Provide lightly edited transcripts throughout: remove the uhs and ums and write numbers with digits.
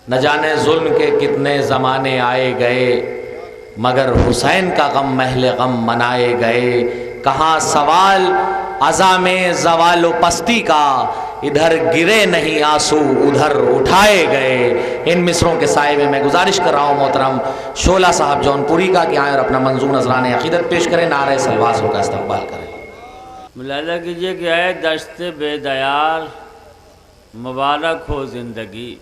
نہ جانے ظلم کے کتنے زمانے آئے گئے، مگر حسین کا غم محل غم منائے گئے۔ کہاں سوال عزا میں زوال و پستی کا، ادھر گرے نہیں آنسو ادھر اٹھائے گئے۔ ان مصروں کے سائے میں گزارش کر رہا ہوں محترم شعلہ صاحب جون پوری کا کہ آئیں اور اپنا منظور نذران عقیدت پیش کریں، نعرہ سلوات کا استقبال کریں۔ ملاحظہ کیجئے کہ اے دشت بے دیار مبارک ہو زندگی،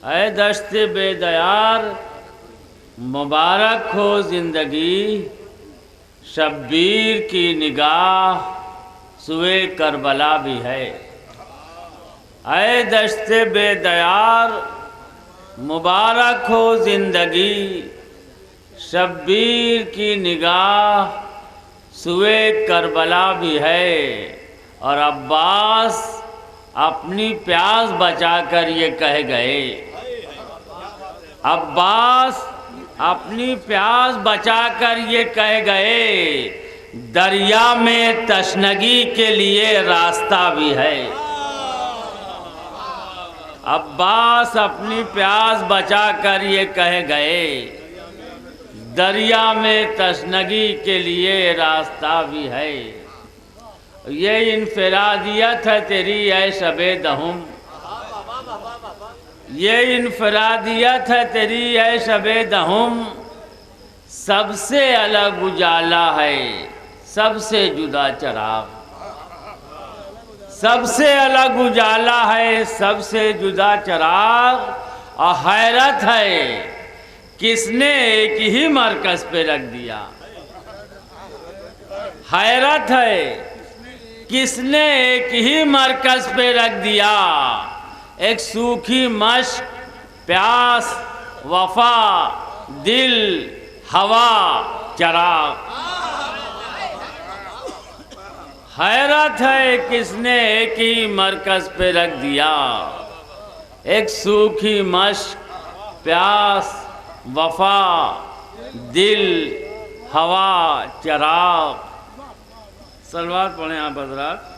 اے دشت بے دیار مبارک ہو زندگی، شبیر کی نگاہ سوئے کربلا بھی ہے۔ اے دشت بے دیار مبارک ہو زندگی، شبیر کی نگاہ سوئے کربلا بھی ہے۔ اور عباس اپنی پیاس بچا کر یہ کہہ گئے، عباس اپنی پیاس بچا کر یہ کہہ گئے، دریا میں تشنگی کے لیے راستہ بھی ہے۔ عباس اپنی پیاس بچا کر یہ کہہ گئے، دریا میں تشنگی کے لیے راستہ بھی ہے۔ یہ انفرادیت ہے تیری اے شب دہم، یہ انفرادیت ہے تیری اے شب دہم، سب سے الگ اجالا ہے سب سے جدا چراغ، سب سے الگ اجالا ہے سب سے جدا چراغ۔ اور حیرت ہے کس نے ایک ہی مرکز پہ رکھ دیا، حیرت ہے کس نے ایک ہی مرکز پہ رکھ دیا، ایک سوکھی مشق، پیاس، وفا، دل، ہوا، چراغ۔ حیرت ہے کس نے ایک ہی مرکز پہ رکھ دیا، ایک سوکھی مشق، پیاس، وفا، دل، ہوا، چراغ۔ صلوات پڑھیں آپ حضرات۔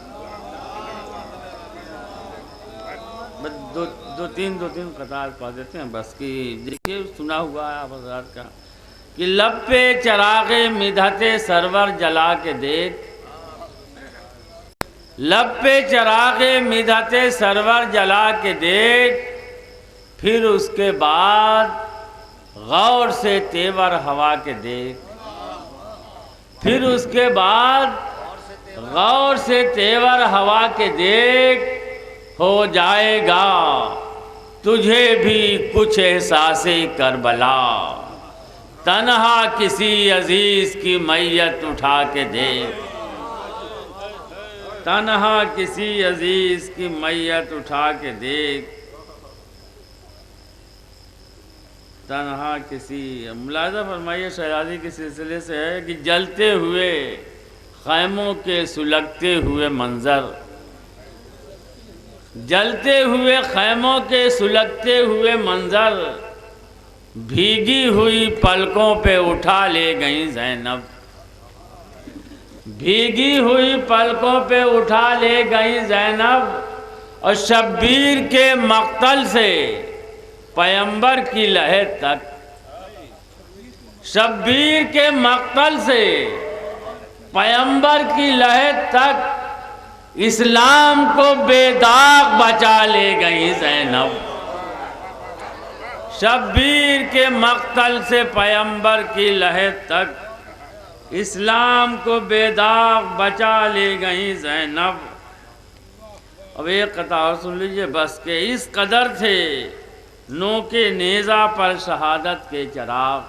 دو تین قطعات پڑھ دیتے ہیں بس کی، دیکھیے سنا ہوا ہے آپ حضرات کا کہ لب پہ چراغ مدحت سرور جلا کے دیکھ، لب پہ چراغ مدحت سرور جلا کے دیکھ، پھر اس کے بعد غور سے تیور ہوا کے دیکھ، پھر اس کے بعد غور سے تیور ہوا کے دیکھ، ہو جائے گا تجھے بھی کچھ احساس کربلا، تنہا کسی عزیز کی میت اٹھا کے دیکھ، تنہا کسی عزیز کی میت اٹھا کے دیکھ، تنہا کسی۔ ملاحظہ فرمائیے شہزادی کے سلسلے سے ہے کہ جلتے ہوئے خیموں کے سلگتے ہوئے منظر، جلتے ہوئے خیموں کے سلگتے ہوئے منظر، بھیگی ہوئی پلکوں پہ اٹھا لے گئیں زینب، بھیگی ہوئی پلکوں پہ اٹھا لے گئیں زینب، اور شبیر کے مقتل سے پیمبر کی لہے تک، شبیر کے مقتل سے پیمبر کی لہے تک اسلام کو بے داغ بچا لے گئی زینب، شبیر کے مقتل سے پیمبر کی لہے تک اسلام کو بے داغ بچا لے گئی زینب۔ اب ایک قطعہ اور سن لیجئے بس کہ اس قدر تھے نوک نیزہ پر شہادت کے چراغ،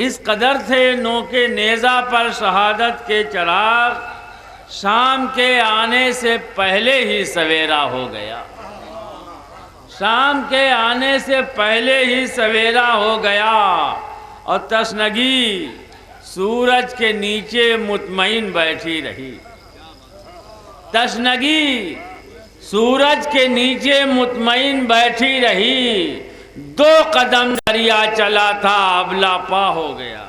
اس قدر تھے نوک نیزہ پر شہادت کے چراغ، شام کے آنے سے پہلے ہی سویرا ہو گیا، شام کے آنے سے پہلے ہی سویرا ہو گیا، اور تشنگی سورج کے نیچے مطمئن بیٹھی رہی، تشنگی سورج کے نیچے مطمئن بیٹھی رہی، 2 قدم دریا چلا تھا اب لاپا ہو گیا،